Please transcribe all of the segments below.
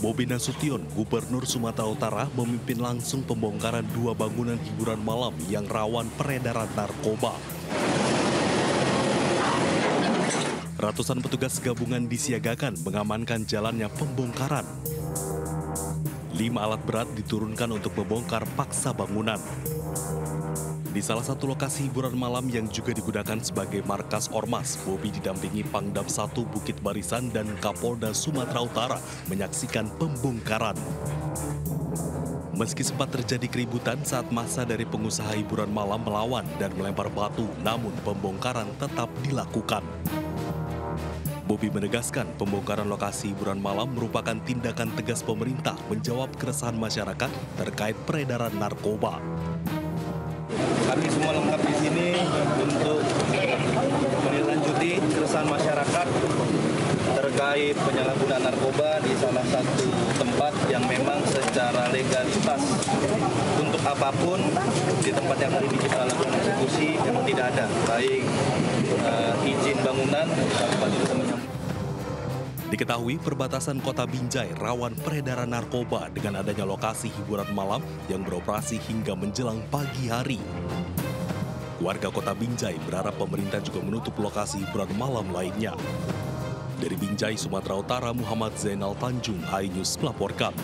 Bobi Nasution, Gubernur Sumatera Utara, memimpin langsung pembongkaran 2 bangunan hiburan malam yang rawan peredaran narkoba. Ratusan petugas gabungan disiagakan mengamankan jalannya pembongkaran. 5 alat berat diturunkan untuk membongkar paksa bangunan. Di salah satu lokasi hiburan malam yang juga digunakan sebagai markas Ormas, Bobi didampingi Pangdam 1 Bukit Barisan dan Kapolda Sumatera Utara menyaksikan pembongkaran. Meski sempat terjadi keributan saat massa dari pengusaha hiburan malam melawan dan melempar batu, namun pembongkaran tetap dilakukan. Bobi menegaskan pembongkaran lokasi hiburan malam merupakan tindakan tegas pemerintah menjawab keresahan masyarakat terkait peredaran narkoba. Kami semua lengkap di sini untuk menindaklanjuti keresahan masyarakat terkait penyalahgunaan narkoba di salah satu tempat yang memang secara legalitas untuk apapun di tempat yang hari ini kita lakukan eksekusi memang tidak ada, baik izin bangunan sampai juga menyambut. Diketahui perbatasan Kota Binjai rawan peredaran narkoba dengan adanya lokasi hiburan malam yang beroperasi hingga menjelang pagi hari. Warga Kota Binjai berharap pemerintah juga menutup lokasi hiburan malam lainnya. Dari Binjai, Sumatera Utara, Muhammad Zainal Tanjung, iNews melaporkan.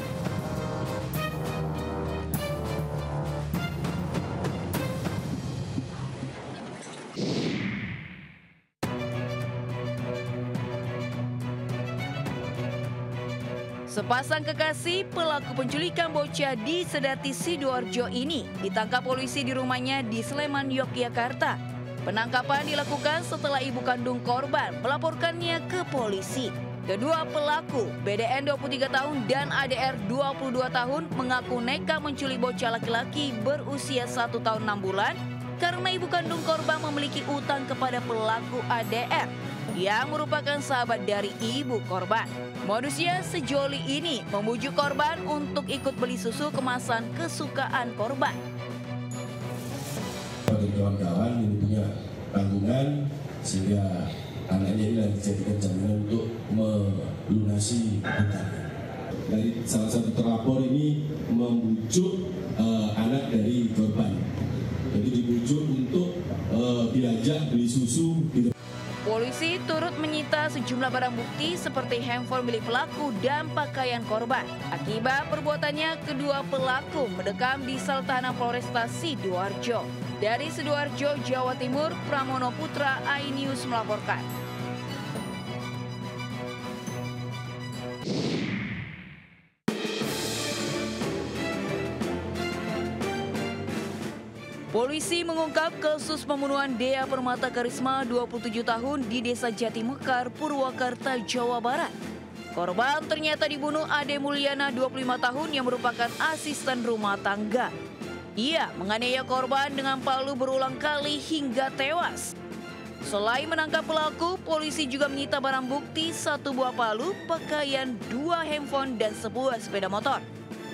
Sepasang kekasih pelaku penculikan bocah di Sedati Sidoarjo ini ditangkap polisi di rumahnya di Sleman, Yogyakarta. Penangkapan dilakukan setelah ibu kandung korban melaporkannya ke polisi. Kedua pelaku, BDN 23 tahun dan ADR 22 tahun, mengaku nekat menculik bocah laki-laki berusia 1 tahun 6 bulan karena ibu kandung korban memiliki utang kepada pelaku ADR yang merupakan sahabat dari ibu korban. Modusnya sejoli ini membujuk korban untuk ikut beli susu kemasan kesukaan korban. Bagi kawan-kawan yang punya tanggungan sehingga anaknya ini dijadikan jaminan untuk melunasi hutangnya. Dari salah satu terlapor ini membujuk anak dari korban. Jadi dibujuk untuk diajak beli susu. Polisi turut menyita sejumlah barang bukti seperti handphone milik pelaku dan pakaian korban. Akibat perbuatannya, kedua pelaku mendekam di sel tahanan Polresta Sidoarjo. Dari Sidoarjo, Jawa Timur, Pramono Putra, iNews melaporkan. Polisi mengungkap kasus pembunuhan Dea Permata Karisma 27 tahun di Desa Jati Mekar, Purwakarta, Jawa Barat. Korban ternyata dibunuh Ade Mulyana 25 tahun yang merupakan asisten rumah tangga. Ia menganiaya korban dengan palu berulang kali hingga tewas. Selain menangkap pelaku, polisi juga menyita barang bukti 1 buah palu, pakaian, 2 handphone dan sebuah sepeda motor.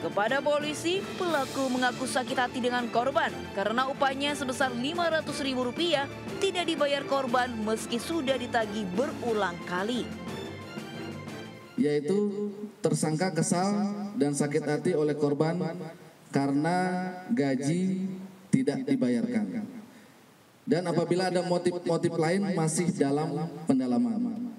Kepada polisi, pelaku mengaku sakit hati dengan korban karena upahnya sebesar Rp500.000 tidak dibayar korban meski sudah ditagih berulang kali. Yaitu tersangka kesal dan sakit hati oleh korban karena gaji tidak dibayarkan. Dan apabila ada motif-motif lain masih dalam pendalaman.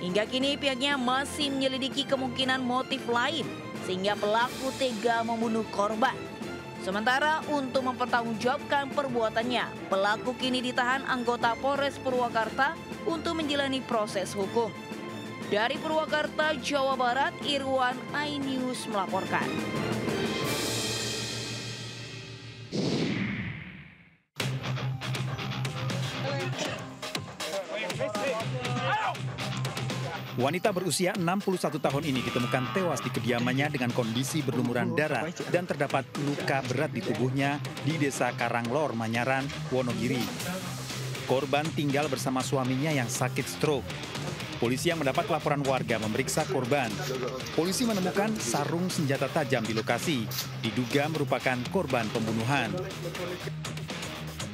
Hingga kini pihaknya masih menyelidiki kemungkinan motif lain sehingga pelaku tega membunuh korban. Sementara untuk mempertanggungjawabkan perbuatannya, pelaku kini ditahan anggota Polres Purwakarta untuk menjalani proses hukum. Dari Purwakarta, Jawa Barat, Irwan, iNews melaporkan. Wanita berusia 61 tahun ini ditemukan tewas di kediamannya dengan kondisi berlumuran darah dan terdapat luka berat di tubuhnya di Desa Karanglor, Manyaran, Wonogiri. Korban tinggal bersama suaminya yang sakit stroke. Polisi yang mendapat laporan warga memeriksa korban. Polisi menemukan sarung senjata tajam di lokasi, diduga merupakan korban pembunuhan.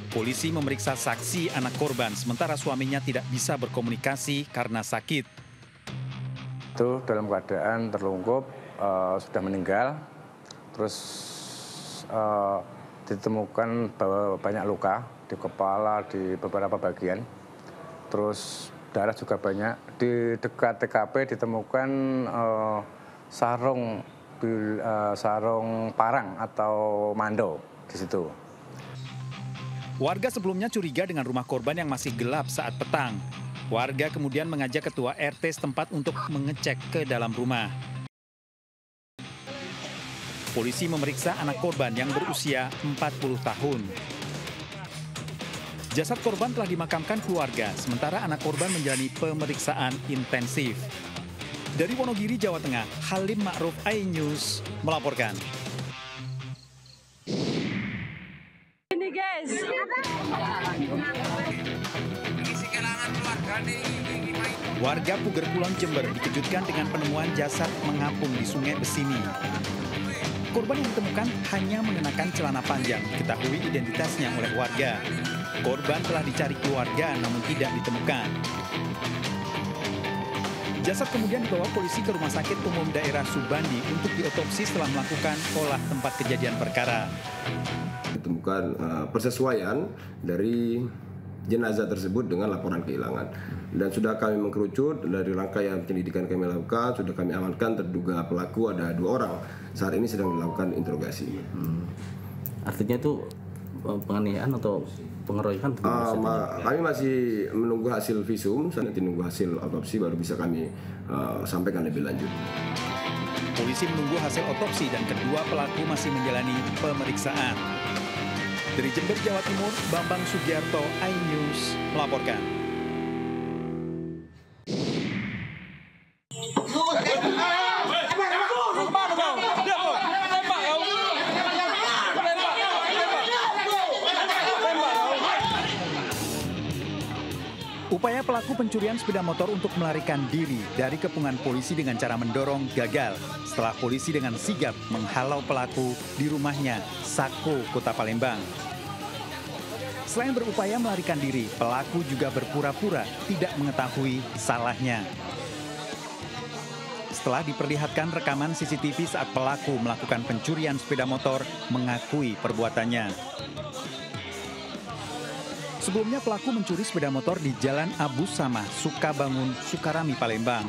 Polisi memeriksa saksi anak korban, sementara suaminya tidak bisa berkomunikasi karena sakit. Itu dalam keadaan terlungkup, sudah meninggal, terus ditemukan bahwa banyak luka di kepala, di beberapa bagian, terus darah juga banyak. Di dekat TKP ditemukan sarung parang atau mando di situ. Warga sebelumnya curiga dengan rumah korban yang masih gelap saat petang. Warga kemudian mengajak ketua RT setempat untuk mengecek ke dalam rumah. Polisi memeriksa anak korban yang berusia 40 tahun. Jasad korban telah dimakamkan keluarga, sementara anak korban menjalani pemeriksaan intensif. Dari Wonogiri, Jawa Tengah, Halim Ma'ruf, iNews melaporkan. Ini guys. Warga Puger Kulon, Jember dikejutkan dengan penemuan jasad mengapung di Sungai Besini. Korban yang ditemukan hanya mengenakan celana panjang, diketahui identitasnya oleh warga. Korban telah dicari keluarga namun tidak ditemukan. Jasad kemudian dibawa polisi ke Rumah Sakit Umum Daerah Subandi untuk diotopsi setelah melakukan olah tempat kejadian perkara. Ditemukan persesuaian dari jenazah tersebut dengan laporan kehilangan. Dan sudah kami mengkerucut dari rangkaian penyelidikan kami lakukan, sudah kami amankan terduga pelaku ada 2 orang. Saat ini sedang dilakukan interogasi. Artinya itu penganiayaan atau pengeroyokan? Kami masih menunggu hasil visum, nanti menunggu hasil otopsi baru bisa kami sampaikan lebih lanjut. Polisi menunggu hasil otopsi dan kedua pelaku masih menjalani pemeriksaan. Dari Jember, Jawa Timur, Bambang Sugiarto, iNews melaporkan. Upaya pelaku pencurian sepeda motor untuk melarikan diri dari kepungan polisi dengan cara mendorong gagal setelah polisi dengan sigap menghalau pelaku di rumahnya, Sako, Kota Palembang. Selain berupaya melarikan diri, pelaku juga berpura-pura tidak mengetahui salahnya. Setelah diperlihatkan rekaman CCTV saat pelaku melakukan pencurian sepeda motor, mengakui perbuatannya. Sebelumnya pelaku mencuri sepeda motor di Jalan Abu Samah, Sukabangun, Sukarami, Palembang.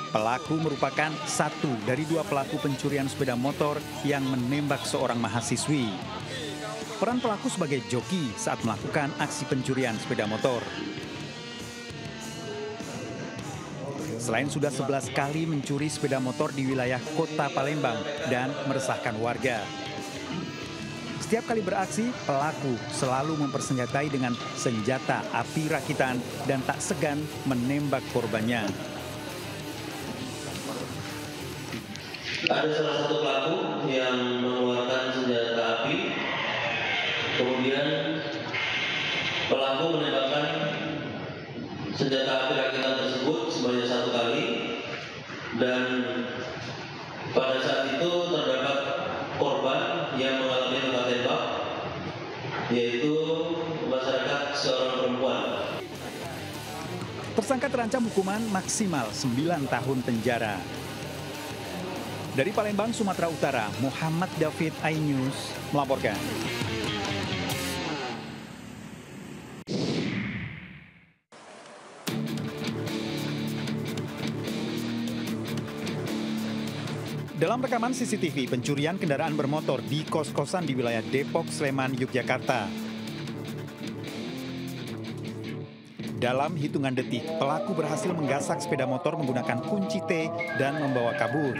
Pelaku merupakan satu dari 2 pelaku pencurian sepeda motor yang menembak seorang mahasiswi. Peran pelaku sebagai joki saat melakukan aksi pencurian sepeda motor. Selain sudah 11 kali mencuri sepeda motor di wilayah Kota Palembang dan meresahkan warga. Setiap kali beraksi, pelaku selalu mempersenjatai dengan senjata api rakitan dan tak segan menembak korbannya. Ada salah satu pelaku yang mengeluarkan senjata api, kemudian pelaku menembakkan senjata api rakitan tersebut sebanyak 1 kali, dan pada saat itu terdapat korban yang mengalami luka tembak, yaitu masyarakat seorang perempuan. Tersangka terancam hukuman maksimal 9 tahun penjara. Dari Palembang, Sumatera Utara, Muhammad David, iNews melaporkan. Dalam rekaman CCTV pencurian kendaraan bermotor di kos-kosan di wilayah Depok, Sleman, Yogyakarta. Dalam hitungan detik, pelaku berhasil menggasak sepeda motor menggunakan kunci T dan membawa kabur.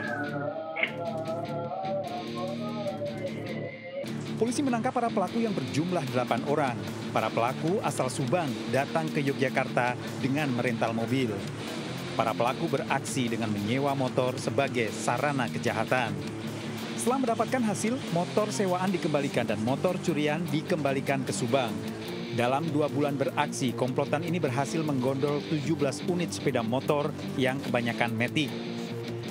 Polisi menangkap para pelaku yang berjumlah 8 orang. Para pelaku asal Subang datang ke Yogyakarta dengan merental mobil. Para pelaku beraksi dengan menyewa motor sebagai sarana kejahatan. Setelah mendapatkan hasil, motor sewaan dikembalikan dan motor curian dikembalikan ke Subang. Dalam 2 bulan beraksi, komplotan ini berhasil menggondol 17 unit sepeda motor yang kebanyakan Matic.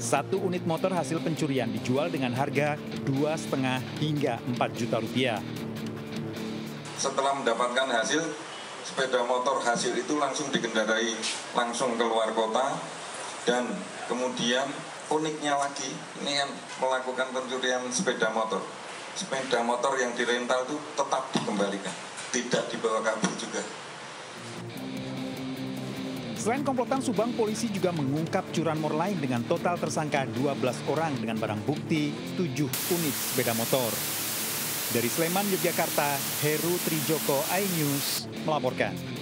1 unit motor hasil pencurian dijual dengan harga 2,5 hingga 4 juta rupiah. Setelah mendapatkan hasil, sepeda motor hasil itu langsung dikendarai langsung keluar kota Dan kemudian uniknya lagi, ini kan melakukan pencurian sepeda motor. Sepeda motor yang dirental itu tetap dikembalikan, tidak dibawa kabur juga. Selain komplotan Subang, polisi juga mengungkap curanmor lain dengan total tersangka 12 orang dengan barang bukti 7 unit sepeda motor. Dari Sleman, Yogyakarta, Heru Trijoko, iNews melaporkan.